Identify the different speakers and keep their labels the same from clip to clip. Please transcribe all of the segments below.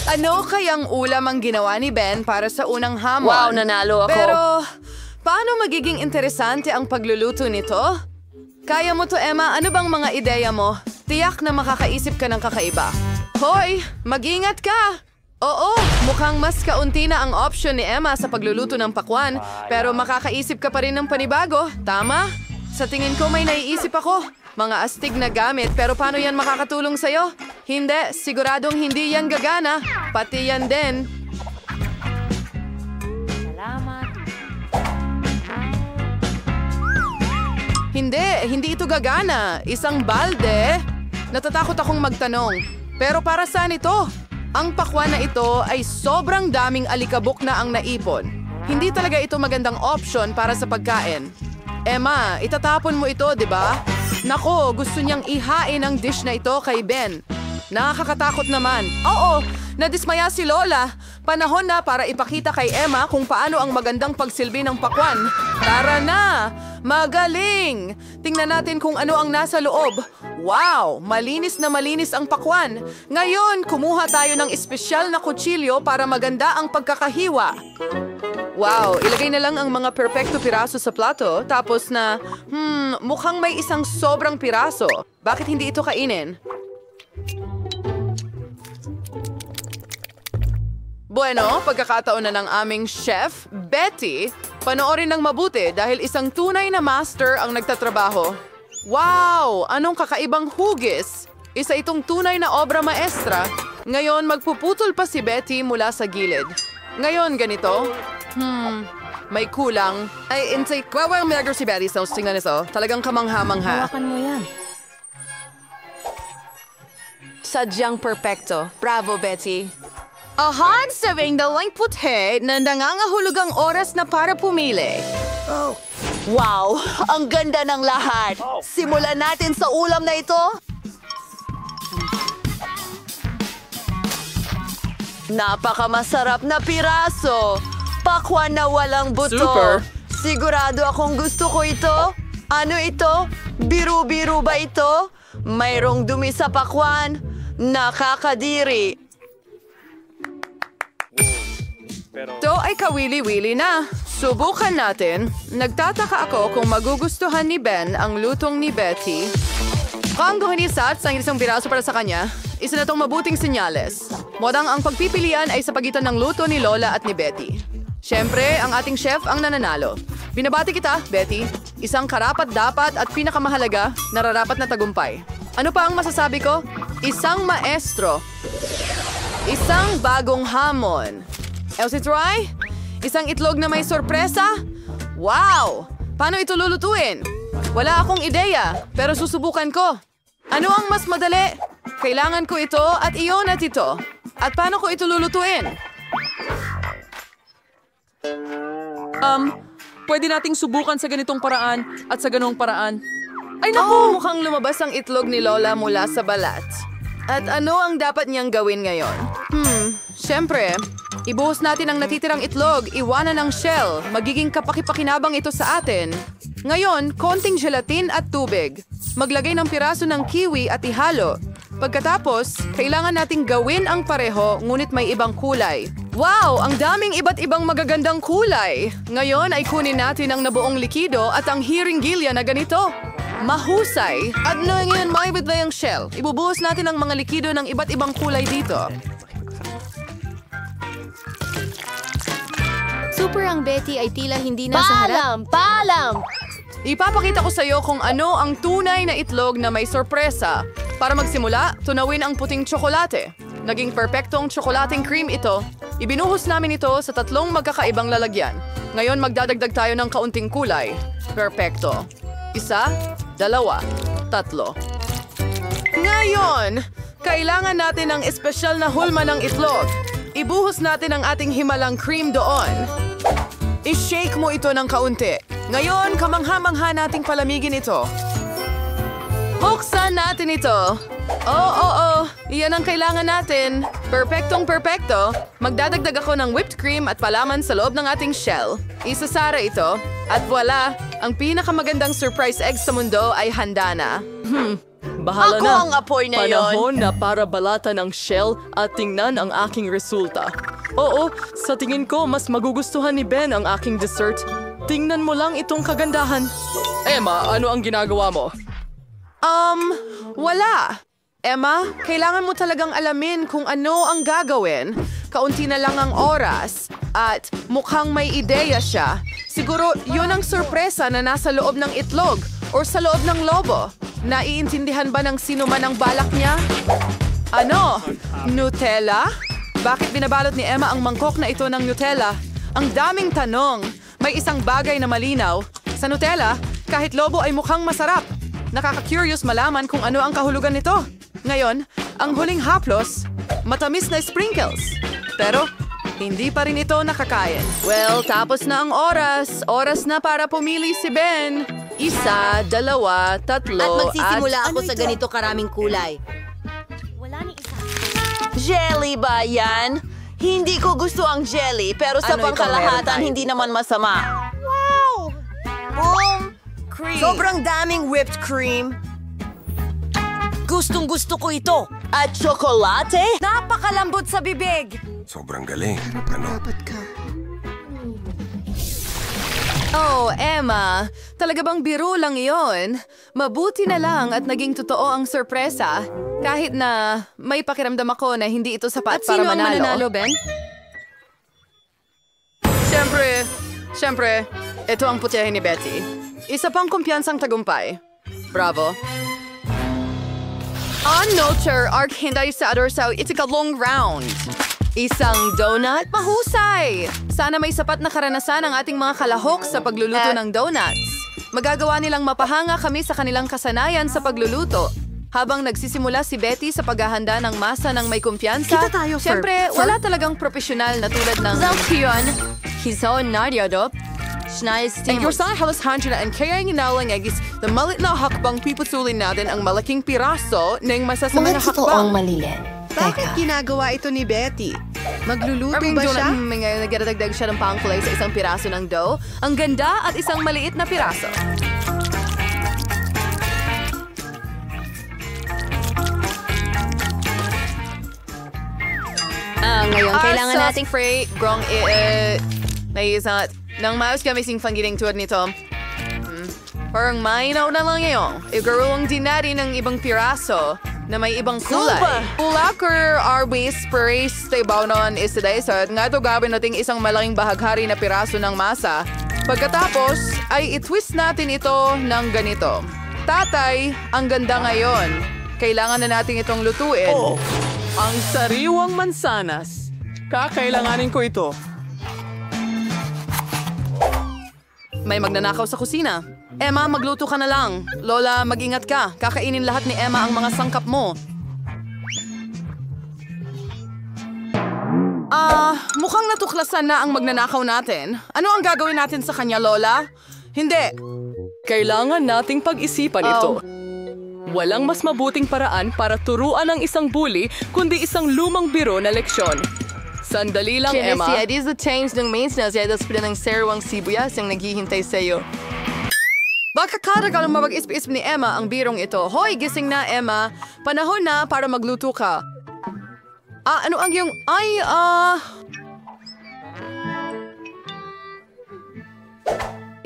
Speaker 1: Ano kayang ulam ang ginawa ni Ben para sa unang hamon?
Speaker 2: Wow, nanalo ako.
Speaker 1: Pero, paano magiging interesante ang pagluluto nito? Kaya mo to, Emma. Ano bang mga ideya mo? Tiyak na makakaisip ka ng kakaiba. Hoy, mag-ingat ka! Oo, mukhang mas kaunti na ang option ni Emma sa pagluluto ng pakwan. Pero makakaisip ka pa rin ng panibago. Tama? Sa tingin ko may naiisip ako. Mga astig na gamit, pero paano yan makakatulong sa'yo? Hindi, siguradong hindi yan gagana. Pati yan din.
Speaker 2: Salamat.
Speaker 1: Hindi ito gagana. Isang balde. Natatakot akong magtanong. Pero para saan ito? Ang pakwan na ito ay sobrang daming alikabok na ang naipon. Hindi talaga ito magandang option para sa pagkain. Emma, itatapon mo ito, di ba? Nako, gusto niyang ihain ang dish na ito kay Ben. Nakakatakot naman. Oo, nadismaya si Lola. Panahon na para ipakita kay Emma kung paano ang magandang pagsilbi ng pakwan. Tara na! Magaling! Tingnan natin kung ano ang nasa loob. Wow! Malinis na malinis ang pakwan. Ngayon, kumuha tayo ng espesyal na kutsilyo para maganda ang pagkakahiwa. Wow, ilagay na lang ang mga perpekto piraso sa plato, tapos na, mukhang may isang sobrang piraso. Bakit hindi ito kainin? Bueno, pagkakataon na ng aming chef, Betty, panoorin ng mabuti dahil isang tunay na master ang nagtatrabaho. Wow! Anong kakaibang hugis? Isa itong tunay na obra maestra. Ngayon, magpuputol pa si Betty mula sa gilid. Ngayon, ganito. May kulang. Ay, intay, kwawang milagro si Betty sa tingnan nito. Talagang kamangha-mangha.
Speaker 2: Hawakan mo yan.
Speaker 1: Sadyang perpekto. Bravo, Betty. Ahan, sabing dalang puti na nangangahulugang oras na para pumili. Wow! Ang ganda ng lahat! Simulan natin sa ulam na ito. Napakamasarap na piraso! Pakwan na walang buto.
Speaker 3: Super!
Speaker 1: Sigurado akong gusto ko ito. Ano ito? Biru-biru ba ito? Mayroong dumi sa pakwan. Nakakadiri. Ito ay kawili-wili na. Subukan natin. Nagtataka ako kung magugustuhan ni Ben ang lutong ni Betty. Kung guhinisat sa isang piraso para sa kanya, isa na itong mabuting senyales. Modang ang pagpipilian ay sa pagitan ng luto ni Lola at ni Betty. Siyempre, ang ating chef ang nananalo. Binabati kita, Betty. Isang karapat-dapat at pinakamahalaga, nararapat na tagumpay. Ano pa ang masasabi ko? Isang maestro. Isang bagong hamon. Elsie Troy? Isang itlog na may sorpresa? Wow! Paano ito lulutuin? Wala akong ideya, pero susubukan ko. Ano ang mas madali? Kailangan ko ito at iyon at ito. At paano ko ito lulutuin?
Speaker 3: Pwede nating subukan sa ganitong paraan at sa ganong paraan.
Speaker 1: Ay naku! Mukhang lumabas ang itlog ni Lola mula sa balat. At ano ang dapat niyang gawin ngayon? Siyempre, ibuhos natin ang natitirang itlog, iwanan ang shell. Magiging kapakipakinabang ito sa atin. Ngayon, konting gelatin at tubig. Maglagay ng piraso ng kiwi at ihalo. Pagkatapos, kailangan nating gawin ang pareho ngunit may ibang kulay. Wow! Ang daming iba't ibang magagandang kulay! Ngayon ay kunin natin ang nabuong likido at ang hiringgilya na ganito. Mahusay! At ngayon may bitbay ang shell. Ibubuhos natin ang mga likido ng iba't ibang kulay dito.
Speaker 4: Super ang Betty ay tila hindi na sa harap.
Speaker 2: Paalam!
Speaker 1: Ipapakita ko sa iyo kung ano ang tunay na itlog na may sorpresa. Para magsimula, tunawin ang puting tsokolate. Naging perpektong tsokolating cream ito. Ibinuhos namin ito sa 3 magkakaibang lalagyan. Ngayon magdadagdag tayo ng kaunting kulay. Perpekto. 1, 2, 3. Ngayon, kailangan natin ng espesyal na hulma ng itlog. Ibuhos natin ang ating himalang cream doon. I-shake mo ito ng kaunti. Ngayon, kamangha-mangha nating palamigin ito. Buksan natin ito. Oo. Iyan ang kailangan natin. Perpektong perpekto. Magdadagdag ako ng whipped cream at palaman sa loob ng ating shell. Isasara ito. At voila, ang pinakamagandang surprise egg sa mundo ay handa na.
Speaker 3: Bahala
Speaker 2: Ako
Speaker 3: na.
Speaker 2: ang apoy na yon.
Speaker 3: Panahon na para balatan ang shell at tingnan ang aking resulta. Oo, sa tingin ko mas magugustuhan ni Ben ang aking dessert. Tingnan mo lang itong kagandahan. Emma, ano ang ginagawa mo?
Speaker 1: Wala. Emma, kailangan mo talagang alamin kung ano ang gagawin. Kaunti na lang ang oras at mukhang may ideya siya. Siguro yun ang sorpresa na nasa loob ng itlog o sa loob ng lobo. Naiintindihan ba ng sino man ang balak niya? Ano? Nutella? Bakit binabalot ni Emma ang mangkok na ito ng Nutella? Ang daming tanong. May isang bagay na malinaw. Sa Nutella, kahit lobo ay mukhang masarap. Nakaka-curious malaman kung ano ang kahulugan nito. Ngayon, ang huling haplos, matamis na sprinkles. Pero, hindi pa rin ito nakakain. Well, tapos na ang oras. Oras na para pumili si Ben. 1, 2, 3,
Speaker 5: At magsisimula ako sa ganito karaming kulay.
Speaker 2: Jelly ba yan? Hindi ko gusto ang jelly, pero sa
Speaker 1: Ano ito, meron
Speaker 2: pangkalahatan,
Speaker 1: tayo?
Speaker 2: hindi naman masama.
Speaker 5: Boom! Sobrang daming whipped cream. Gustong gusto ko ito.
Speaker 2: At tsokolate?
Speaker 5: Napakalambot sa bibig.
Speaker 6: Sobrang galing. Ano?
Speaker 1: Oh, Emma, talaga bang biro lang iyon? Mabuti na lang at naging totoo ang sorpresa. Kahit na may pakiramdam ako na hindi ito sapat para
Speaker 4: Sino ang
Speaker 1: manalo.
Speaker 4: mananalo, Ben?
Speaker 1: Siyempre, ito ang putihin ni Betty. Isa pang kumpiyansang tagumpay. Bravo. Ano, Cher, Ark Hinday sa Adorsaw, itikalong round. Isang donut? Mahusay! Sana may sapat na karanasan ang ating mga kalahok sa pagluluto ng donuts. Magagawa nilang mapahanga kami sa kanilang kasanayan sa pagluluto. Habang nagsisimula si Betty sa paghahanda ng masa ng may kumpiyansa,
Speaker 4: Kita tayo, Fer.
Speaker 1: siyempre, wala talagang profesional na tulad ng... And your son halos handya na ang kaya nginalang agis na malit na hakbang piputulin natin ang malaking piraso ng masasama na hakbang.
Speaker 4: malilin.
Speaker 5: Bakit ginagawa ito ni Betty? Magluluto ba siya?
Speaker 1: Ngayon nagdadagdag siya ng pangkulay sa isang piraso ng dough. Ang ganda at isang maliit na piraso.
Speaker 4: Ngayon, kailangan nating...
Speaker 1: Frey, grong, naisat. Nang maus kami sing panggiling tuwad nito. Parang mainaw na lang ngayon. Igaruang din natin ng ibang piraso na may ibang kulay. Ulakar arwis pares sa ibaw nun is today sa nga ito gawin nating isang malaking bahaghari na piraso ng masa. Pagkatapos ay itwist natin ito ng ganito. Tatay, ang ganda ngayon. Kailangan na natin itong lutuin.
Speaker 3: Ang sariwang mansanas. Kakailanganin ko ito.
Speaker 1: May magnanakaw sa kusina. Emma, magluto ka na lang. Lola, mag-ingat ka. Kakainin lahat ni Emma ang mga sangkap mo. Mukhang natuklasan na ang magnanakaw natin. Ano ang gagawin natin sa kanya, Lola? Hindi.
Speaker 3: Kailangan nating pag-isipan ito. Walang mas mabuting paraan para turuan ang isang bully kundi isang lumang biro na leksyon. Sandali lang, Emma.
Speaker 1: This is the change ng maintenance ay daspila ng serwang sibuyas ang naghihintay sa iyo. Baka karagalang mapag-isip-isip ni Emma ang birong ito. Hoy, gising na, Emma. Panahon na para magluto ka. Ano ang yung...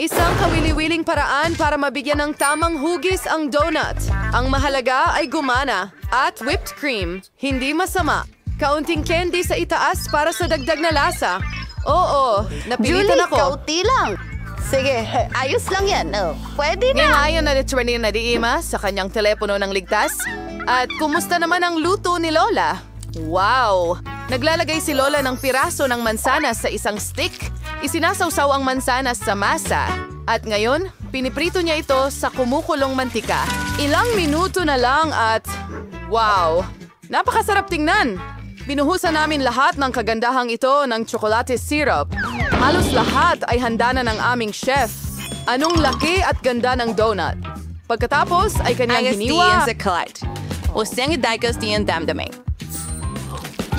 Speaker 1: Isang kawili-wiling paraan para mabigyan ng tamang hugis ang donut. Ang mahalaga ay gumana at whipped cream. Hindi masama. Kaunting candy sa itaas para sa dagdag na lasa. Oo, napilitan ako.
Speaker 2: kaunti lang. Sige, ayos lang yan. Pwede na.
Speaker 1: Ngayon na ni na Diima sa kanyang telepono ng ligtas. At kumusta naman ang luto ni Lola? Wow! Naglalagay si Lola ng piraso ng mansanas sa isang stick. Isinasawsaw ang mansanas sa masa. At ngayon, piniprito niya ito sa kumukulong mantika. Ilang minuto na lang at... Wow! Napakasarap tingnan! Binuhusan namin lahat ng kagandahang ito ng chocolate syrup. Halos lahat ay handa na ng aming chef. Anong laki at ganda ng donut. Pagkatapos ay kanyang hiniwa.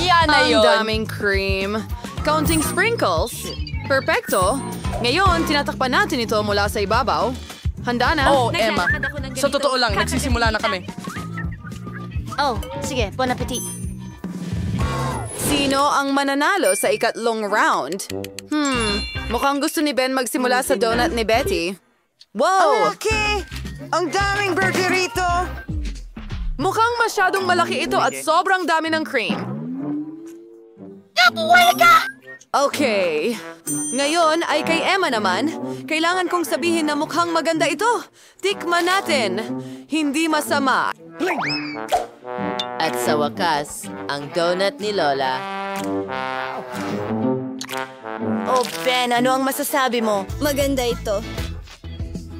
Speaker 2: Yan na
Speaker 1: Ang
Speaker 2: yun.
Speaker 1: daming cream. Counting sprinkles. Perfecto. Ngayon, tinatakpan natin ito mula sa ibabaw. Handa na.
Speaker 3: Emma. Sa totoo lang, nagsisimula na kami.
Speaker 4: Oh, sige, bon appetit.
Speaker 1: Sino ang mananalo sa ikatlong round? Mukhang gusto ni Ben magsimula sa donut ni Betty. Wow!
Speaker 2: Okay! Ang daming burger rito!
Speaker 1: Mukhang masyadong malaki ito at sobrang dami ng cream. Okay. Ngayon ay kay Emma naman. Kailangan kong sabihin na mukhang maganda ito. Tikman natin. Hindi masama.
Speaker 7: At sa wakas, ang donut ni Lola.
Speaker 2: Oh, Ben, ano ang masasabi mo?
Speaker 4: Maganda ito.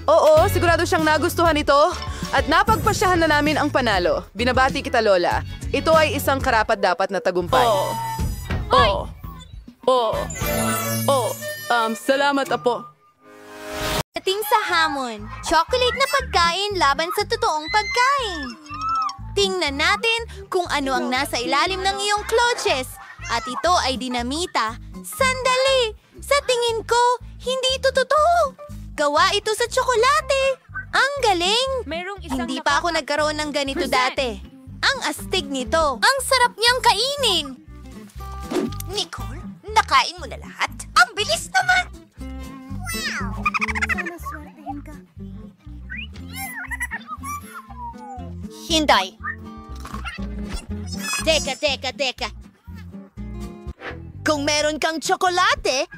Speaker 1: Oo, sigurado siyang nagustuhan ito. At napagpasyahan na namin ang panalo. Binabati kita, Lola. Ito ay isang karapat-dapat na tagumpay.
Speaker 3: Salamat, Apo.
Speaker 4: Dating sa hamon, chocolate na pagkain laban sa totoong pagkain. Tingnan natin kung ano ang nasa ilalim ng iyong clutches. At ito ay dinamita. Sandali! Sa tingin ko, hindi ito totoo. Gawa ito sa tsokolate. Ang galing! Hindi pa ako nagkaroon ng ganito dati. Ang astig nito. Ang sarap niyang kainin.
Speaker 8: Nicole, nakain mo na lahat? Ang bilis naman! Wow! Sana swertehin ka.
Speaker 4: Hinday. Teka.
Speaker 2: Kung meron kang tsokolate,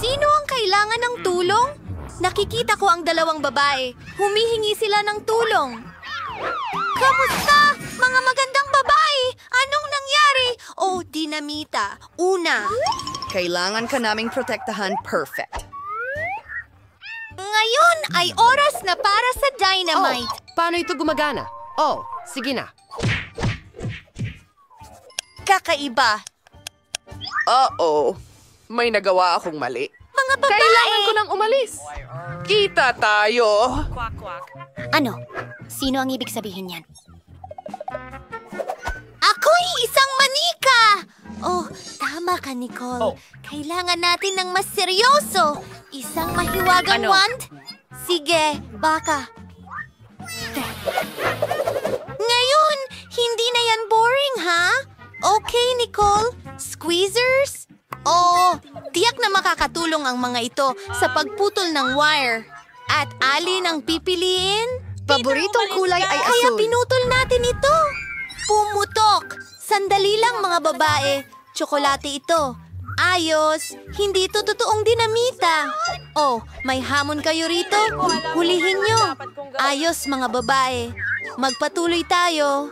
Speaker 4: Sino ang kailangan ng tulong? Nakikita ko ang dalawang babae. Humihingi sila ng tulong. Kamusta, mga magandang babae? Anong nangyari? Oh, dinamita. Una.
Speaker 5: Kailangan ka naming protektahan perfect.
Speaker 4: Ngayon ay oras na para sa dynamite.
Speaker 7: Paano ito gumagana? Oh, sige na.
Speaker 4: Kakaiba.
Speaker 1: May nagawa akong mali.
Speaker 4: Mga babae.
Speaker 1: Kailangan ko nang umalis. Kita tayo.
Speaker 4: Ano? Sino ang ibig sabihin yan? Ako'y isang manika! Oh, tama ka, Nicole. Kailangan natin ng mas seryoso. Isang mahiwagang wand? Sige, baka. Ngayon, hindi na yan boring, ha? Okay, Nicole. Squeezers? Oo, tiyak na makakatulong ang mga ito sa pagputol ng wire. At alin ang pipiliin?
Speaker 5: Paboritong kulay ay
Speaker 4: Kaya
Speaker 5: asul.
Speaker 4: pinutol natin ito. Pumutok. Sandali lang, mga babae. Tsokolate ito. Ayos. Hindi ito totoong dinamita. Oh, may hamon kayo rito? Hulihin nyo. Ayos, mga babae. Magpatuloy tayo.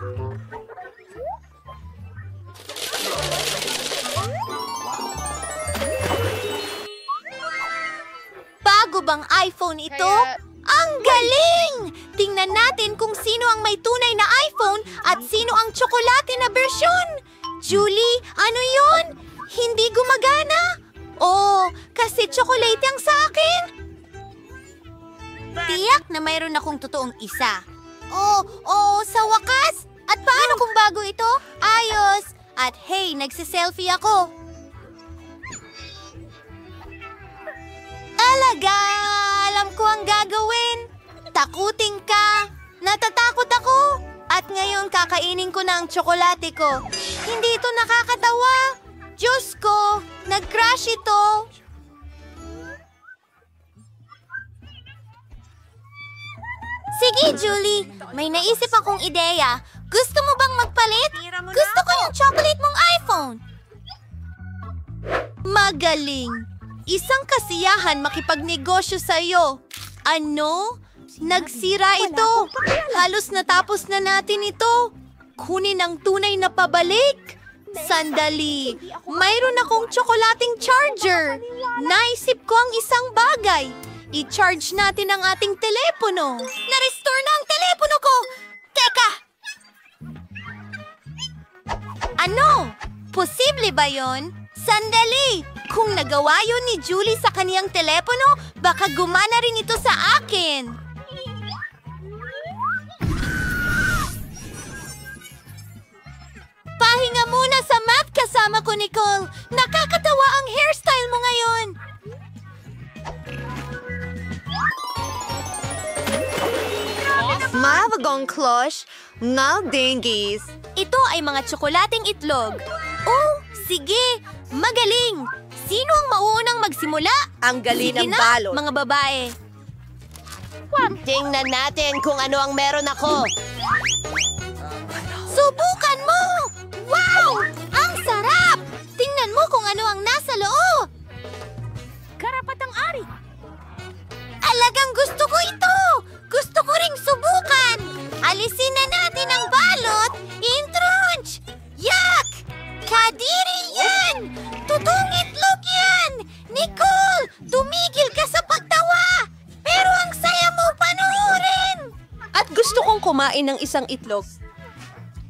Speaker 4: Bago bang iPhone ito? Ang galing! Tingnan natin kung sino ang may tunay na iPhone at sino ang tsokolate na bersyon. Julie, ano yon? Hindi gumagana? Oh, kasi tsokolate ang sa akin. Tiyak na mayroon akong totoong isa. Oh, sa wakas. At paano kung bago ito? Ayos. At hey, nagsiselfie ako. Alaga! Alam ko ang gagawin. Takutin ka. Natatakot ako. At ngayon kakainin ko na ang tsokolate ko. Hindi ito nakakatawa. Diyos ko, nag-crash ito. Sige, Julie. May naisip akong ideya. Gusto mo bang magpalit? Gusto ko yung chocolate mong iPhone. Magaling. Isang kasiyahan makipagnegosyo sa'yo. Ano? Nagsira ito. Halos natapos na natin ito. Kunin ang tunay na pabalik. Sandali. Mayroon akong tsokolating charger. Naisip ko ang isang bagay. I-charge natin ang ating telepono. Na-restore na ang telepono ko. Teka! Ano? Posible ba yon? Sandali! Kung nagawa yun ni Julie sa kaniyang telepono, baka gumana rin ito sa akin. Pahinga muna sa math kasama ko, Nicole. Nakakatawa ang hairstyle mo ngayon.
Speaker 9: Mavagong klosh, ngal dingies.
Speaker 4: Ito ay mga tsokolating itlog. Oh, sige. Magaling. Sino ang mauunang magsimula?
Speaker 9: Ang galing
Speaker 4: Sige
Speaker 9: ng
Speaker 4: na,
Speaker 9: balot.
Speaker 4: mga babae.
Speaker 7: Tingnan natin kung ano ang meron ako.
Speaker 4: Subukan mo! Wow! Ang sarap! Tingnan mo kung ano ang nasa loob. Karapatang-ari. Alagang gusto ko ito! Gusto ko ring subukan! Alisin na natin ang balot! Intrunch! Yak! Kadiri yan! Totoong itlog yan! Nicole! Tumigil ka sa pagtawa! Pero ang saya mo panoorin!
Speaker 9: At gusto kong kumain ng isang itlog.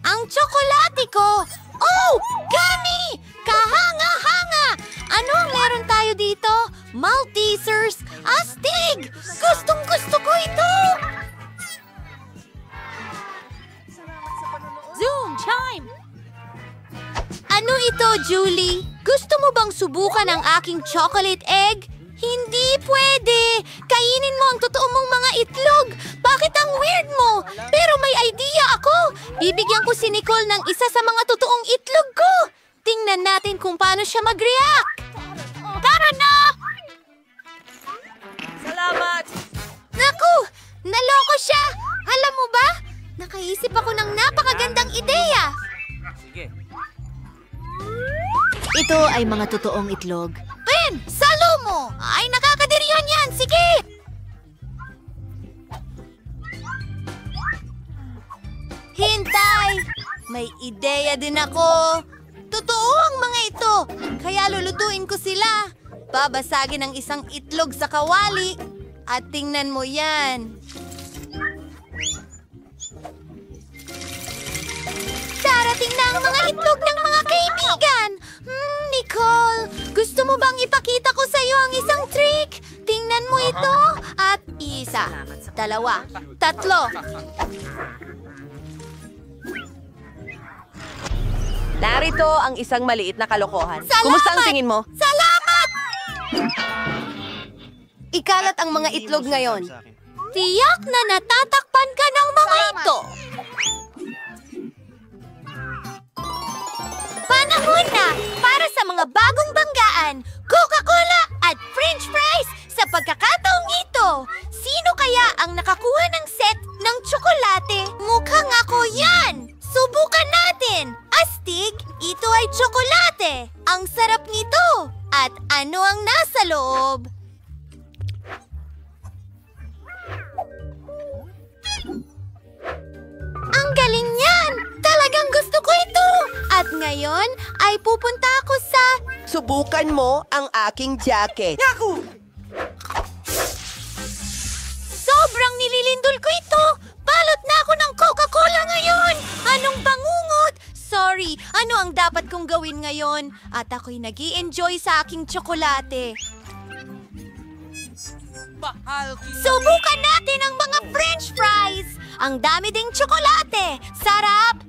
Speaker 4: Ang tsokolate ko! Oh! Gummy! Kahanga-hanga! Ano ang meron tayo dito? Maltesers! Astig! Gustong-gusto ko ito! Zoom chime! Ano ito, Julie? Gusto mo bang subukan ang aking chocolate egg? Hindi pwede! Kainin mo ang totoo mong mga itlog! Bakit ang weird mo? Pero may idea ako! Bibigyan ko si Nicole ng isa sa mga totoong itlog ko! Tingnan natin kung paano siya mag-react! Tara na!
Speaker 9: Salamat!
Speaker 4: Naku! Naloko siya! Alam mo ba? Nakaisip ako ng napakagandang ideya!
Speaker 10: Ito ay mga totoong itlog.
Speaker 4: Ben! Salo mo! Ay, nakakadirihan yan! Sige! Hintay! May ideya din ako! Totoo ang mga ito! Kaya lulutuin ko sila! Babasagin ang isang itlog sa kawali at tingnan mo yan! Darating na ang mga itlog ng mga kaibigan! Nicole, gusto mo bang ipakita ko sa iyo ang isang trick? Tingnan mo ito at isa, dalawa, tatlo.
Speaker 9: Narito ang isang maliit na kalokohan.
Speaker 4: Salamat!
Speaker 9: Kumusta ang tingin mo?
Speaker 4: Salamat!
Speaker 9: Ikalat ang mga itlog ngayon.
Speaker 4: Tiyak na natatakpan ka ng mga ito. Panahon na para sa mga bagong banggaan, Coca-Cola at French fries sa pagkakataong ito. Sino kaya ang nakakuha ng set ng tsokolate? Mukhang ako yan! Subukan natin! Astig, ito ay tsokolate! Ang sarap nito! At ano ang nasa loob? Ang galing niyan! Talagang gusto ko ito! At ngayon ay pupunta ako sa...
Speaker 2: Subukan mo ang aking jacket.
Speaker 4: Sobrang nililindol ko ito! Balot na ako ng Coca-Cola ngayon! Anong bangungot? Sorry, ano ang dapat kong gawin ngayon? At ako'y nag-i-enjoy sa aking tsokolate. Subukan natin ang mga French fries! Ang dami ding tsokolate! Sarap!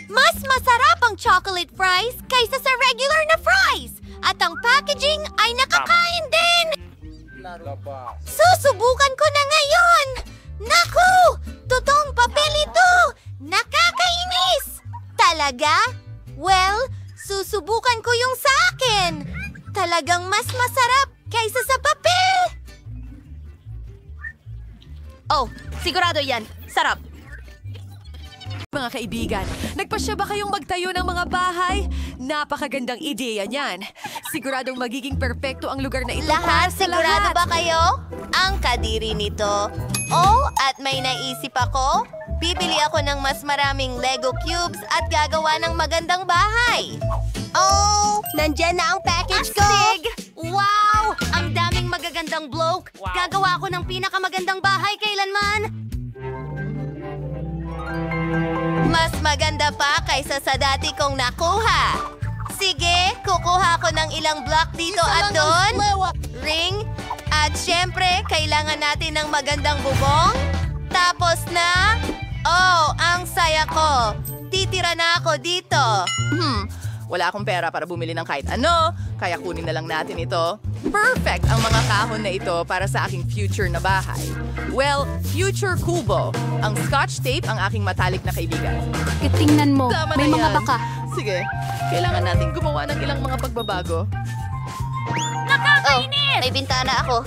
Speaker 4: Mas masarap ang chocolate fries kaysa sa regular na fries! At ang packaging ay nakakain din! Susubukan ko na ngayon! Naku! Totoong papel ito! Nakakainis! Talaga? Well, susubukan ko yung sa akin! Talagang mas masarap kaysa sa papel!
Speaker 9: Oh, sigurado yan. Sarap.
Speaker 11: Mga kaibigan, nagpasya ba kayong magtayo ng mga bahay? Napakagandang ideya niyan. Siguradong magiging perpekto ang lugar na ito para sa
Speaker 4: Sigurado
Speaker 11: lahat.
Speaker 4: ba kayo? Ang kadiri nito. Oh, at may naisip ako. Bibili ako ng mas maraming Lego cubes at gagawa ng magandang bahay. Oh, nandyan na ang package ko. Wow! Ang daming magagandang bloke. Gagawa ako ng pinakamagandang bahay kailanman. Mas maganda pa kaysa sa dati kong nakuha. Sige, kukuha ko ng ilang block dito at doon. Ring. At syempre, kailangan natin ng magandang bubong. Tapos na... Oh, ang Mahusay ako. Titira na ako dito.
Speaker 1: Wala akong pera para bumili ng kahit ano, kaya kunin na lang natin ito. Perfect ang mga kahon na ito para sa aking future na bahay. Well, future kubo. Ang scotch tape ang aking matalik na kaibigan.
Speaker 10: Tingnan mo,
Speaker 1: Tama
Speaker 10: may
Speaker 1: na
Speaker 10: mga
Speaker 1: yan.
Speaker 10: baka.
Speaker 1: Sige, kailangan natin gumawa ng ilang mga pagbabago.
Speaker 4: Nakakainis! May bintana ako.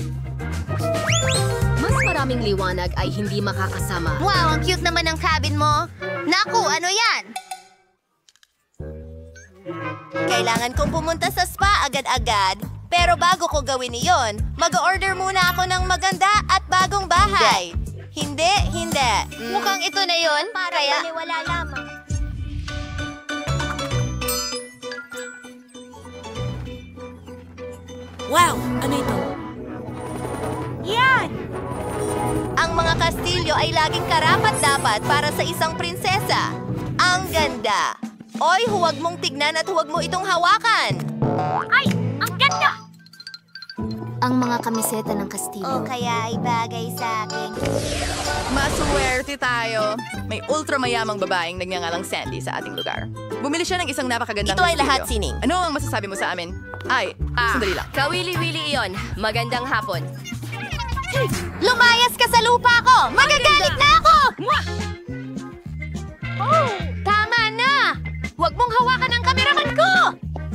Speaker 10: Mas maraming liwanag ay hindi makakasama.
Speaker 4: Wow, ang cute naman ng cabin mo. Naku, ano yan? Kailangan kong pumunta sa spa agad-agad. Pero bago ko gawin iyon, mag-order muna ako ng maganda at bagong bahay. Hindi. Mukhang ito na yon. Kaya... wala lamang.
Speaker 11: Wow! Ano ito?
Speaker 4: Yan! Ang mga kastilyo ay laging karapat-dapat para sa isang prinsesa. Ang ganda! Oy, huwag mong tignan at huwag mo itong hawakan! Ay! Ang ganda!
Speaker 10: Ang mga kamiseta ng kastilyo.
Speaker 4: Kaya ay bagay sa akin.
Speaker 1: Maswerte tayo. May ultramayamang babaeng nagngangalang Sandy sa ating lugar. Bumili siya ng isang napakagandang
Speaker 4: Ito ay
Speaker 1: kastilyo.
Speaker 4: lahat, Sining.
Speaker 1: Ano ang masasabi mo sa amin? Sandali lang.
Speaker 9: Kawili-wili iyon. Magandang hapon.
Speaker 4: Lumayas ka sa lupa ko! Magagalit na ako! Oh, tama na! Huwag mong hawakan ang kameraman ko!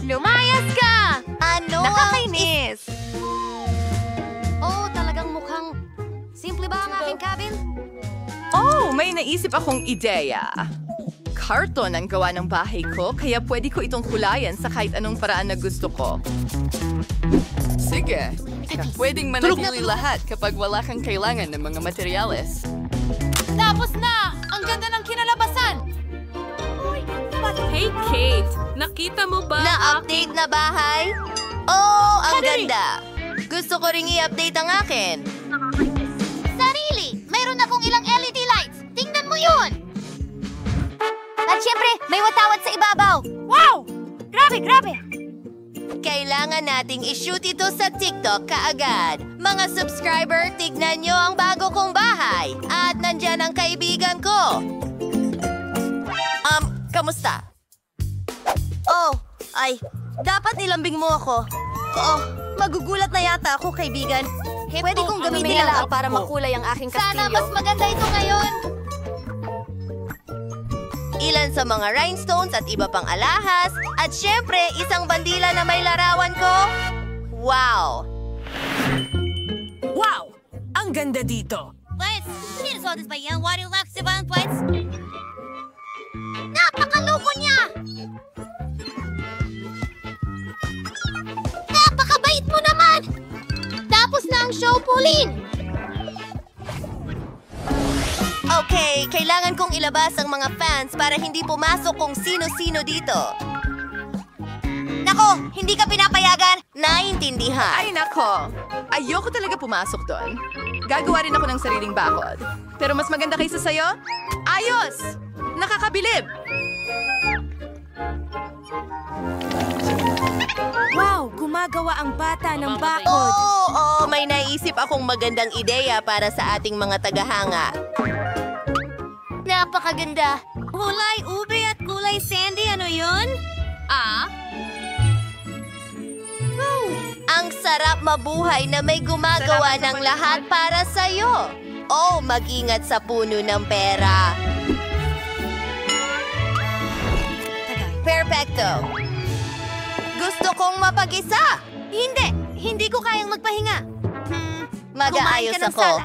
Speaker 4: Lumayas ka! Ano? Nakakainis!
Speaker 10: Oh, talagang mukhang... Simple ba ang aking cabin?
Speaker 1: Oh, may naisip akong ideya. Karton ang gawa ng bahay ko, kaya pwede ko itong kulayan sa kahit anong paraan na gusto ko.
Speaker 3: Sige, pwedeng manatili lahat kapag wala kang kailangan ng mga materyales.
Speaker 11: Tapos na! Ang ganda ng kinalabasan! Hey, Kate! Nakita mo ba?
Speaker 4: Na-update na bahay? Oh, ang ganda! Gusto ko ring i-update ang akin. Sarili! Mayroon akong ilang LED lights! Tingnan mo yun! At syempre, may watawat sa ibabaw! Wow! Grabe! Kailangan nating i-shoot ito sa TikTok kaagad. Mga subscriber, tignan nyo ang bago kong bahay. At nandyan ang kaibigan ko. Kamusta? Oh, dapat nilambing mo ako. Oh, magugulat na yata ako, kaibigan. Pwede kong gamitin ang
Speaker 10: para makulay ang aking kastilyo.
Speaker 4: Sana mas maganda ito ngayon. Ilan sa mga rhinestones at iba pang alahas. At syempre, isang bandila na may larawan ko. Wow!
Speaker 11: Wow! Ang ganda dito!
Speaker 4: Napakaloko niya! Napakabait mo naman! Tapos na ang show, Pauline! Okay, kailangan kong ilabas ang mga fans para hindi pumasok kung sino-sino dito. Nako, hindi ka pinapayagan. Naintindihan.
Speaker 1: Ay nako, ayoko talaga pumasok doon. Gagawa rin ako ng sariling bakod. Pero mas maganda kaysa sayo? Ayos! Nakakabilib!
Speaker 11: Wow! Gumagawa ang bata ng bakod!
Speaker 4: Oo, may naisip akong magandang ideya para sa ating mga tagahanga. Napakaganda! Kulay ube at kulay sandy, ano yun? Ang sarap mabuhay na may gumagawa ng lahat para sa'yo. Oh, mag-ingat sa puno ng pera. Perfecto. Gusto kong mapag-isa. Hindi ko kayang magpahinga. Mag-aayos ako.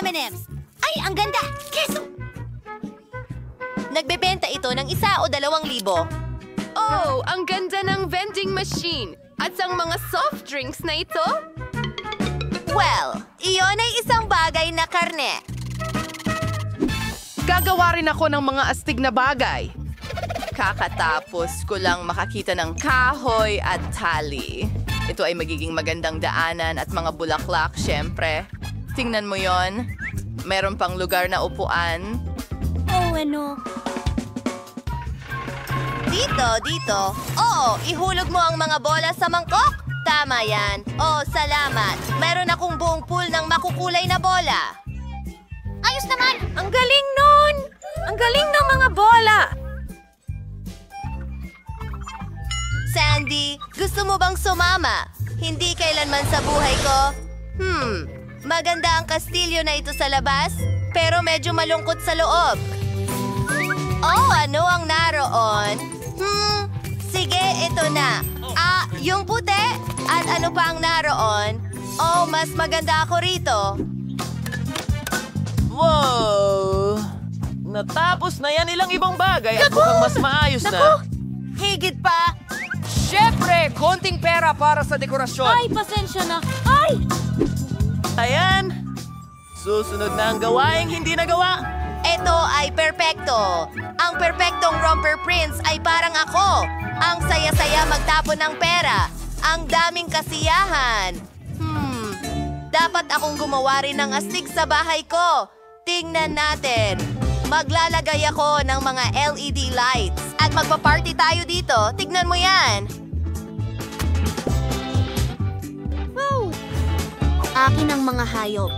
Speaker 4: M&M's. Ay, ang ganda! Keso! Nagbebenta ito ng 1 o 2,000.
Speaker 1: Oh, ang ganda ng vending machine! At ang mga soft drinks na ito?
Speaker 4: Well, iyon ay isang bagay na karne.
Speaker 1: Gagawa rin ako ng mga astig na bagay. Kakatapos ko lang makakita ng kahoy at tali. Ito ay magiging magandang daanan at mga bulaklak, syempre. Tingnan mo yon. Meron pang lugar na upuan.
Speaker 4: Oh, ano? Dito. Oo, ihulog mo ang mga bola sa mangkok. Tama yan. Oh, salamat. Meron akong buong pool ng makukulay na bola.
Speaker 10: Ayos naman!
Speaker 11: Ang galing nun! Ang galing ng mga bola!
Speaker 4: Sandy, gusto mo bang sumama? Hindi kailanman sa buhay ko. Maganda ang kastilyo na ito sa labas, pero medyo malungkot sa loob. Oh, ano ang naroon? Sige, ito na. Yung puti? At ano pa ang naroon? Oh, mas maganda ako rito.
Speaker 2: Wow! Natapos na yan ilang ibang bagay at mukhang mas maayos na.
Speaker 4: Higit pa.
Speaker 1: Siyempre, konting pera para sa dekorasyon.
Speaker 10: Pasensya na. Ay!
Speaker 2: Ayan! Susunod na ang gawaing hindi nagawa.
Speaker 4: Ito ay perpekto. Ang perpektong romper prince ay parang ako. Ang saya-saya magtapon ng pera. Ang daming kasiyahan. Dapat akong gumawa rin ng astig sa bahay ko. Tingnan natin. Maglalagay ako ng mga LED lights. At magpa-party tayo dito. Tignan mo yan.
Speaker 10: Akin ang mga hayop.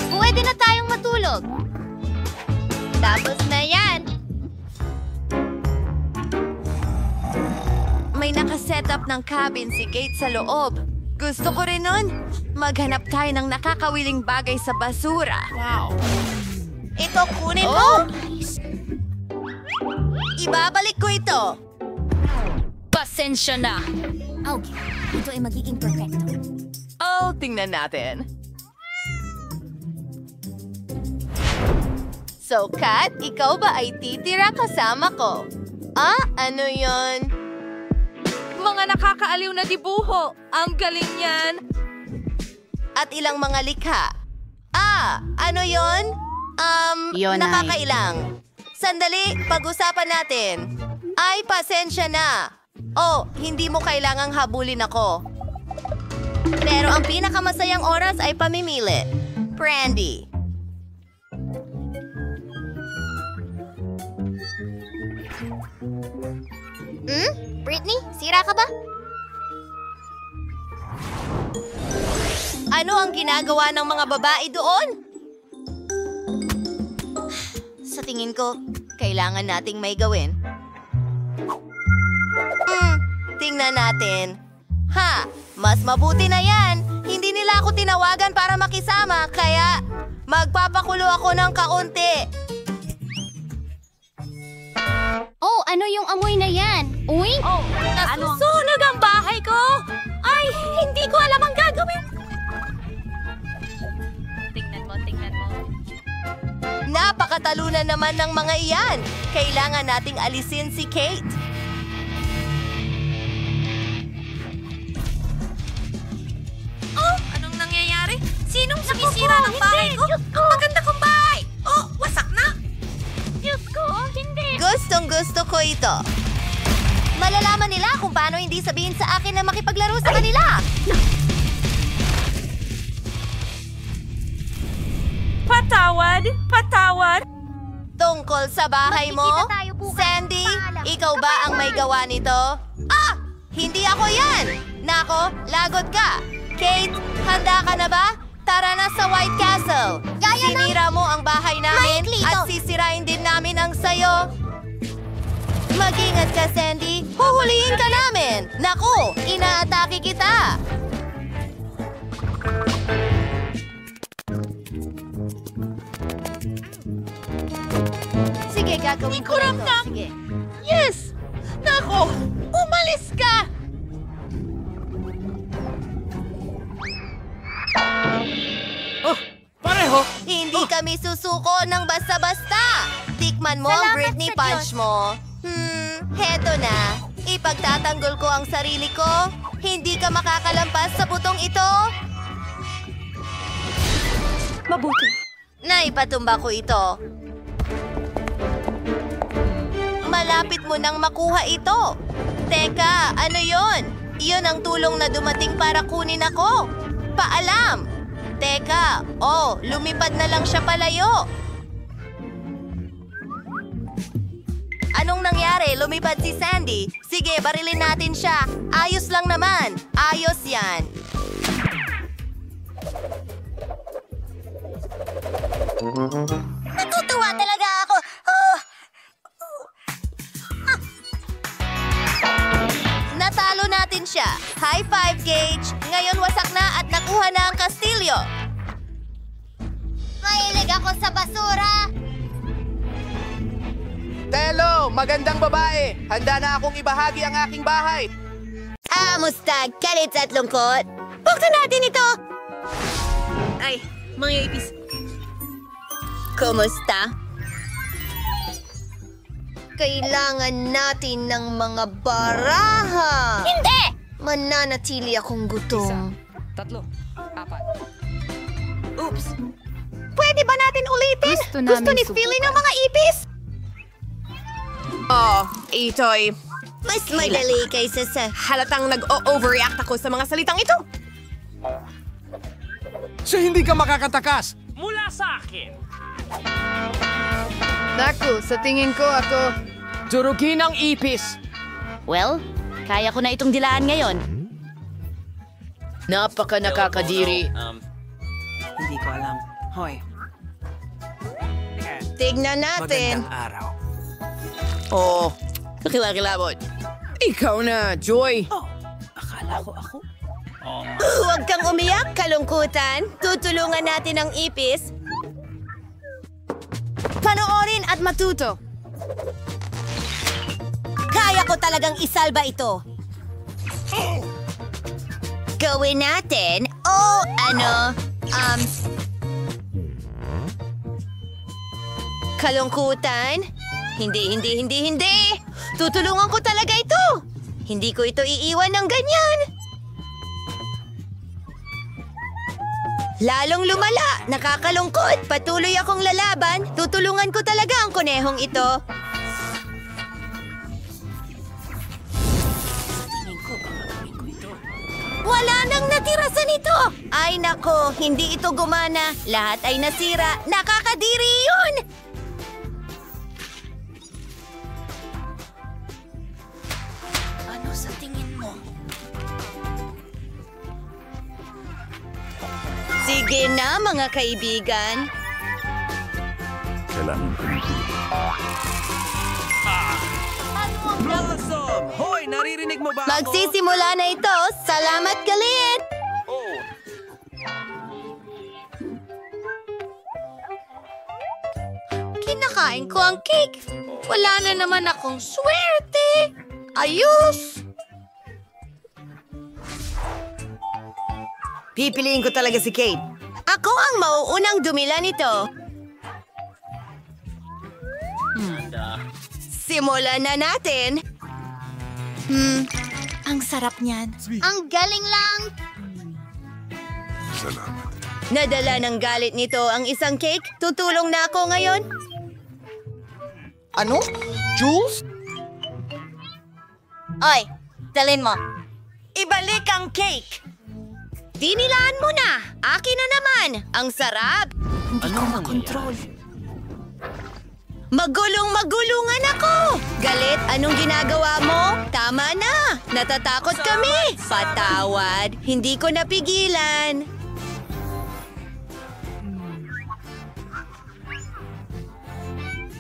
Speaker 10: Pwede na tayong matulog.
Speaker 4: Tapos na yan. May nakasetup ng cabin si Kate sa loob. Gusto ko rin nun. Maghanap tayo ng nakakawiling bagay sa basura.
Speaker 11: Wow!
Speaker 4: Ito, kunin mo! Ibabalik ko ito.
Speaker 10: Pasensya na. Okay, ito ay magiging perfecto.
Speaker 2: Oh, tingnan natin.
Speaker 4: So, Kat, ikaw ba ay titira kasama ko? Ano yon?
Speaker 11: Mga nakakaaliw na dibuho. Ang galing yan.
Speaker 4: At ilang mga likha. Ano yon?
Speaker 10: Yun ay-
Speaker 4: Nakakailang. Sandali, pag-usapan natin. Ay, pasensya na. Oh, hindi mo kailangang habulin ako. Pero ang pinakamasayang oras ay pamimili. Brandy.
Speaker 10: Britney, sira ka ba?
Speaker 4: Ano ang ginagawa ng mga babae doon? Sa tingin ko, kailangan nating may gawin. Tingnan natin. Mas mabuti na yan. Hindi nila ako tinawagan para makisama, kaya magpapakulo ako ng kaunti.
Speaker 10: Oh, ano yung amoy na yan? Uy?
Speaker 11: Oh, nasusunog ang bahay ko! Ay, hindi ko alam ang gagawin! Tingnan mo.
Speaker 4: Napakatalunan naman ng mga iyan. Kailangan nating alisin si Kate.
Speaker 11: Oh, anong nangyayari? Sinong sumisira ng bahay ko? Ang maganda kong bahay! Oh, wasak na!
Speaker 10: Diyos ko, hindi!
Speaker 4: Gustong-gusto ko ito. Malalaman nila kung paano hindi sabihin sa akin na makipaglaro sa kanila.
Speaker 11: Patawad!
Speaker 4: Tungkol sa bahay mo,
Speaker 10: Magkikita tayo bukas.
Speaker 4: Sandy,
Speaker 10: Paalam.
Speaker 4: ikaw ba ang may gawa nito? Hindi ako yan! Nako, lagot ka! Kate, handa ka na ba? Tara na sa White Castle!
Speaker 10: Gaya ng-
Speaker 4: Sinira mo ang bahay namin
Speaker 10: Maikli ito.
Speaker 4: at sisirain din namin ang sayo. Mag-ingat ka, Sandy. Huhulihin ka namin. Naku, inaatake kita. Sige, gagawin ko rin to. Sige.
Speaker 2: Yes! Nako! Umalis ka! Oh, pareho!
Speaker 4: Hindi kami susuko ng basta-basta. Tikman mo ang
Speaker 10: Salamat
Speaker 4: Britney
Speaker 10: sa
Speaker 4: Punch
Speaker 10: Diyos.
Speaker 4: mo. Heto na. Ipagtatanggol ko ang sarili ko. Hindi ka makakalampas sa butong ito.
Speaker 11: Mabuti.
Speaker 4: Naipatumba ko ito. Malapit mo nang makuha ito. Teka, ano yon? Iyon ang tulong na dumating para kunin ako. Paalam! Teka, lumipad na lang siya palayo. Anong nangyari? Lumipad si Sandy. Sige, barilin natin siya. Ayos lang naman. Ayos yan.
Speaker 8: Natutuwa talaga ako. Oh.
Speaker 4: Natalo natin siya. High five, Gage. Ngayon wasak na at nakuha na ang kastilyo.
Speaker 8: Mahilig ako sa basura.
Speaker 1: Telo, magandang babae. Handa na akong ibahagi ang aking bahay.
Speaker 4: Musta, kalit at lungkot. Buksan natin ito!
Speaker 11: Ay, mga ipis.
Speaker 4: Kumusta? Kailangan natin ng mga baraha.
Speaker 8: Hindi!
Speaker 4: Mananatili akong gutom.
Speaker 3: 3, 4.
Speaker 11: Oops.
Speaker 4: Pwede ba natin ulitin?
Speaker 5: Gusto
Speaker 4: ni Philly ng mga ipis?
Speaker 9: Ito'y
Speaker 4: Mas madali kaysa sa...
Speaker 9: halatang nag-overreact ako sa mga salitang ito.
Speaker 12: So hindi ka makakatakas!
Speaker 2: Mula sa akin!
Speaker 5: Naku, sa tingin ko ako...
Speaker 3: Durugin ang ipis!
Speaker 10: Well, kaya ko na itong dilaan ngayon.
Speaker 7: Napaka nakakadiri.
Speaker 2: Hindi ko alam. Hoy.
Speaker 4: Tignan natin.
Speaker 2: Araw.
Speaker 7: Oh, kakilakilabot. Ikaw na, Joy.
Speaker 2: Akala ko ako.
Speaker 4: Huwag kang umiyak, kalungkutan. Tutulungan natin ang ipis. Panoorin at matuto. Kaya ko talagang isalba ito. Gawin natin. Kalungkutan? Hindi. Tutulungan ko talaga ito. Hindi ko ito iiwan ng ganyan. Lalong lumala, nakakalungkot. Patuloy akong lalaban. Tutulungan ko talaga ang konehong ito. Wala nang natira sa nito. Ay nako, hindi ito gumana. Lahat ay nasira. Nakakadiri yun.
Speaker 8: Ano sa tingin mo?
Speaker 4: Sige na, mga kaibigan.
Speaker 6: Kailangan ko
Speaker 2: Blossom! Hoy, naririnig mo ba ako?
Speaker 4: Magsisimula na ito. Salamat, Galit! Kinakain ko ang cake. Wala na naman akong swerte. Ayos!
Speaker 9: Pipiliin ko talaga si Kate.
Speaker 4: Ako ang mauunang dumila nito. Simulan na natin.
Speaker 8: Ang sarap niyan. Ang galing lang.
Speaker 6: Salamat.
Speaker 4: Nadala ng galit nito ang isang cake. Tutulong na ako ngayon.
Speaker 12: Ano? Jules?
Speaker 4: Oy, dalin mo. Ibalik ang cake. Dinilaan mo na. Akin na naman. Ang sarap.
Speaker 8: Hindi ko makontrol.
Speaker 4: Magulungan ako! Galit, anong ginagawa mo? Tama na! Natatakot kami! Patawad, hindi ko napigilan.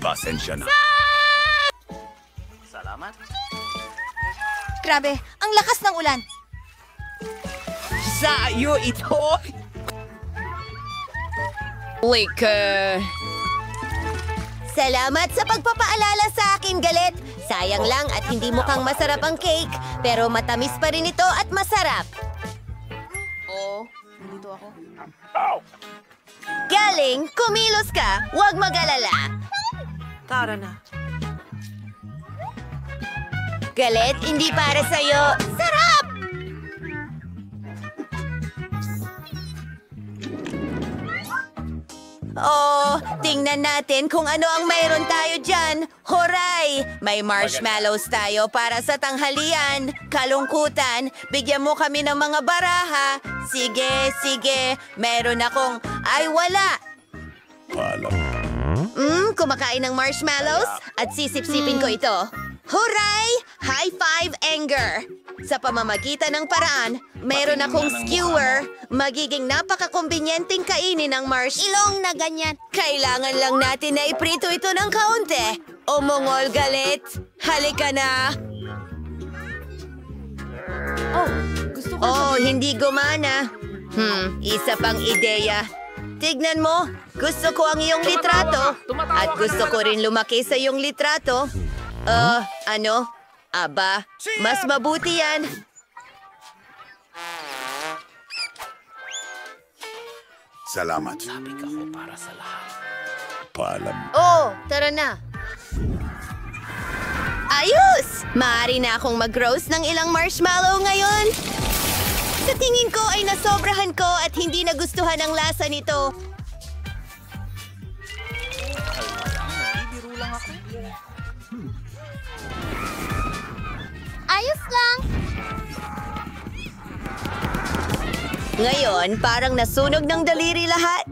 Speaker 6: Pasensya na.
Speaker 2: Salamat.
Speaker 4: Grabe, ang lakas ng ulan.
Speaker 9: Sa'yo ito!
Speaker 4: Salamat sa pagpapaalala sa akin, Galit. Sayang lang at hindi mukhang masarap ang cake, pero matamis pa rin ito at masarap.
Speaker 5: Nandito ako.
Speaker 4: Galing, kumilos ka. Huwag mag-alala.
Speaker 9: Tara na.
Speaker 4: Galit, hindi para sa'yo. Sarap! Oh, tingnan natin kung ano ang mayroon tayo dyan. Horay! May marshmallows tayo para sa tanghalian. Kalungkutan, bigyan mo kami ng mga baraha. Sige. Meron akong... Ay, wala!
Speaker 6: Paalam.
Speaker 4: Kumakain ng marshmallows at sisip-sipin ko ito. Huray! High five, Anger! Sa pamamagitan ng paraan, meron akong skewer, magiging napakakumbinyenteng kainin ng
Speaker 8: Ilong na ganyan.
Speaker 4: Kailangan lang natin na iprito ito ng kaunti. O Mongol galit, halika na! Hindi gumana. Isa pang ideya. Tignan mo, gusto ko ang iyong litrato. At gusto ko rin lumaki sa iyong litrato. Ano? Aba, mas mabuti yan.
Speaker 6: Salamat.
Speaker 2: Sabi ka ko para sa lahat.
Speaker 6: Paalam.
Speaker 4: Tara na. Ayos! Maaari na akong mag-roast ng ilang marshmallow ngayon. Sa tingin ko ay nasobrahan ko at hindi nagustuhan ang lasa nito.
Speaker 8: Ayos lang.
Speaker 4: Ngayon, parang nasunog ng daliri lahat.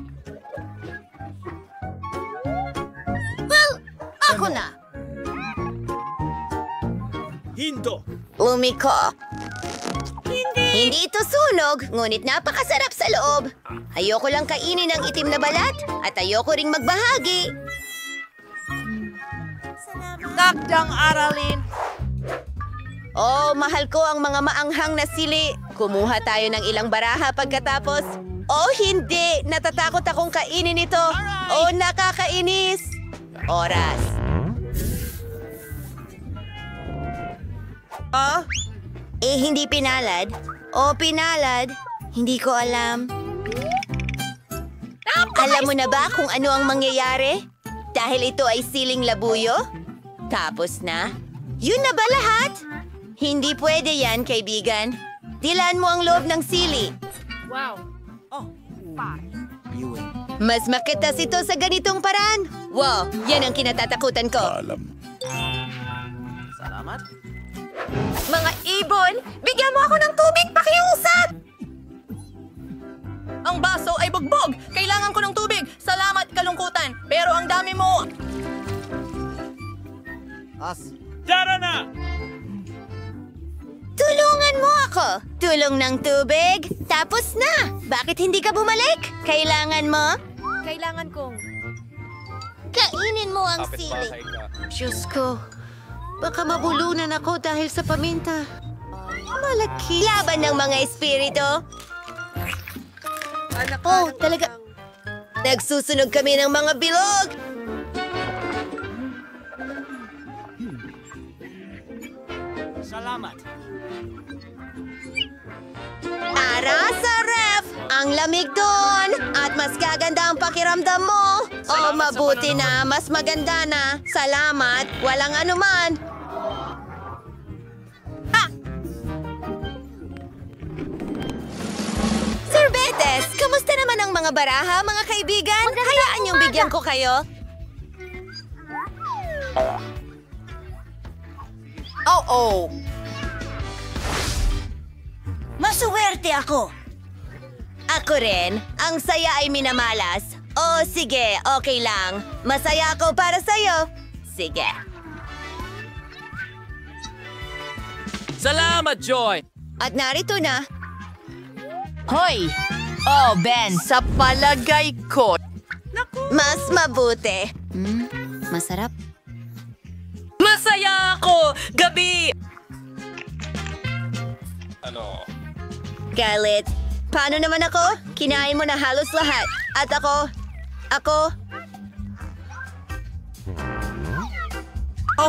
Speaker 8: Well, ako na.
Speaker 12: Hindo.
Speaker 4: Umiko. Hindi ito sunog, ngunit napakasarap sa loob. Ayoko lang kainin ang itim na balat at ayoko ring magbahagi.
Speaker 2: Takdang aralin.
Speaker 4: Mahal ko ang mga maanghang na sili. Kumuha tayo ng ilang baraha pagkatapos. Hindi! Natatakot akong kainin ito. Nakakainis. Oras. Hindi pinalad. Pinalad. Hindi ko alam. Alam mo na ba kung ano ang mangyayari? Dahil ito ay siling labuyo? Tapos na? Yun na ba lahat? Hindi pwede yan, kaibigan. Dilaan mo ang loob ng sili.
Speaker 11: Wow.
Speaker 4: Mas makitas ito sa ganitong paraan. Wow, yan ang kinatatakutan ko.
Speaker 2: Salamat.
Speaker 4: Mga ibon, bigyan mo ako ng tubig, pakiusap!
Speaker 3: Ang baso ay bugbog! Kailangan ko ng tubig! Salamat, kalungkutan! Pero ang dami mo...
Speaker 12: Tara na!
Speaker 4: Tulungan mo ako! Tulong ng tubig, tapos na! Bakit hindi ka bumalik? Kailangan mo?
Speaker 10: Kailangan kong...
Speaker 8: Kainin mo ang sili.
Speaker 5: Diyos ko, baka mabulunan ako dahil sa paminta. Malaki.
Speaker 4: Laban ng mga espiritu. Talaga. Nagsusunog kami ng mga bilog.
Speaker 12: Salamat.
Speaker 4: Tara sa ref! Ang lamig doon! At mas gaganda ang pakiramdam mo! Mabuti na! Mas maganda na! Salamat! Walang anuman! Sir Betes, kamusta naman ang mga baraha, mga kaibigan? Hayaan niyong bigyan ko kayo. Masuwerte ako! Ako rin. Ang saya ay minamalas. Sige, okay lang. Masaya ako para sa'yo. Sige.
Speaker 2: Salamat, Joy!
Speaker 4: At narito na.
Speaker 7: Hoy! Ben,
Speaker 3: Sa palagay ko...
Speaker 4: Mas mabuti.
Speaker 5: Masarap.
Speaker 3: Masaya ako! Gabi!
Speaker 4: Galit. Paano naman ako? Kinain mo na halos lahat. At ako...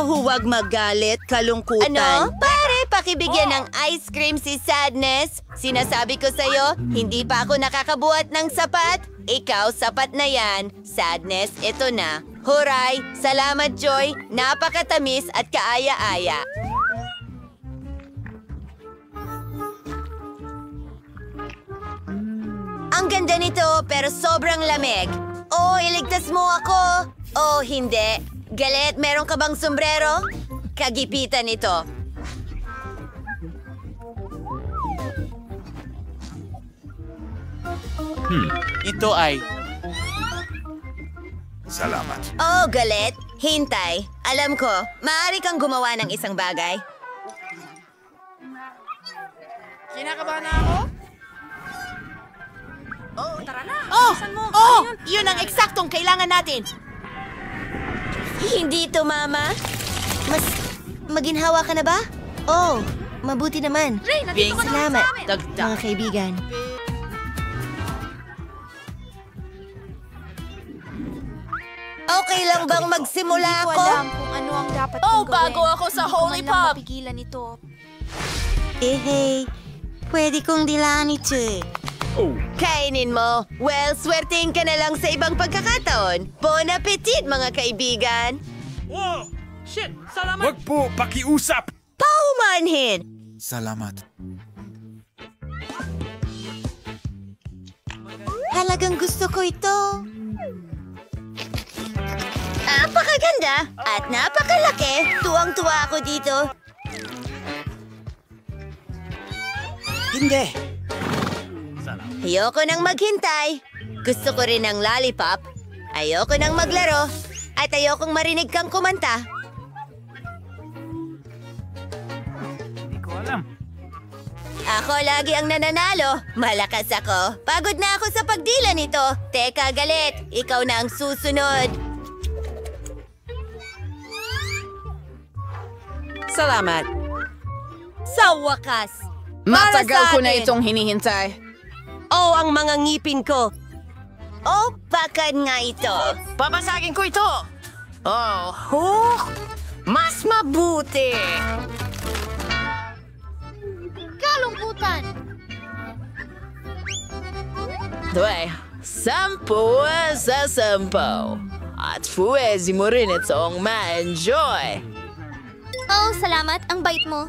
Speaker 4: huwag magalit, kalungkutan. Ano? Pare, pakibigyan ng ice cream si Sadness. Sinasabi ko sa'yo, hindi pa ako nakakabuhat ng sapat. Ikaw, sapat na yan. Sadness, ito na. Huray! Salamat, Joy! Napakatamis at kaaya-aya. Ang ganda nito, pero sobrang lamig. Iligtas mo ako. Hindi. Galit, meron ka bang sombrero? Kagipitan ito.
Speaker 2: Ito ay...
Speaker 6: Salamat.
Speaker 4: Galit.
Speaker 13: Hintay, alam ko, maaari kang gumawa ng isang bagay.
Speaker 1: Kinakabahan na ako?
Speaker 13: Oh, tara na! Oh! Yun ang eksaktong kailangan natin! Hindi to, Mama. Mas maginhawa ka na ba? Oh, mabuti naman.
Speaker 8: Ray, nandito ka naman
Speaker 13: Salamat,
Speaker 8: sa amin.
Speaker 13: mga kaibigan. Okay lang bang magsimula
Speaker 4: Hindi ko
Speaker 13: ako?
Speaker 4: alam kung ano ang dapat kong gawin.
Speaker 3: bago ako sa
Speaker 4: Hindi ko
Speaker 3: Holy
Speaker 4: man lang
Speaker 3: Pop.
Speaker 4: mapigilan ito.
Speaker 13: Hey, pwede kong dilaan ito eh. Kainin mo. Well, swertein ka na lang sa ibang pagkakataon. Bon appetit, mga kaibigan.
Speaker 12: Wow!
Speaker 3: Shit! Salamat!
Speaker 12: Wag po, pakiusap!
Speaker 13: Paumanhin!
Speaker 6: Salamat.
Speaker 13: Halagang gusto ko ito. Napakaganda at napakalaki. Tuwang-tuwa ako dito.
Speaker 6: Hindi.
Speaker 13: Ayoko nang maghintay. Gusto ko rin ng lollipop. Ayoko nang maglaro. At ayokong marinig kang kumanta.
Speaker 12: Hindi ko alam.
Speaker 13: Ako lagi ang nananalo. Malakas ako. Pagod na ako sa pagdila nito. Teka, galit. Ikaw na ang susunod.
Speaker 1: Salamat.
Speaker 9: Sa wakas.
Speaker 1: Matagal ko
Speaker 9: sa
Speaker 1: na
Speaker 9: atin.
Speaker 1: itong hinihintay.
Speaker 9: Oh, ang mga ngipin ko.
Speaker 13: Oh, bakad nga ito.
Speaker 2: Babasagin ko ito! Oh, mas mabuti!
Speaker 4: Kalungkutan!
Speaker 7: Dwe, 10 sa 10. At pwede mo rin itong ma-enjoy.
Speaker 4: Oh, salamat. Ang bait mo.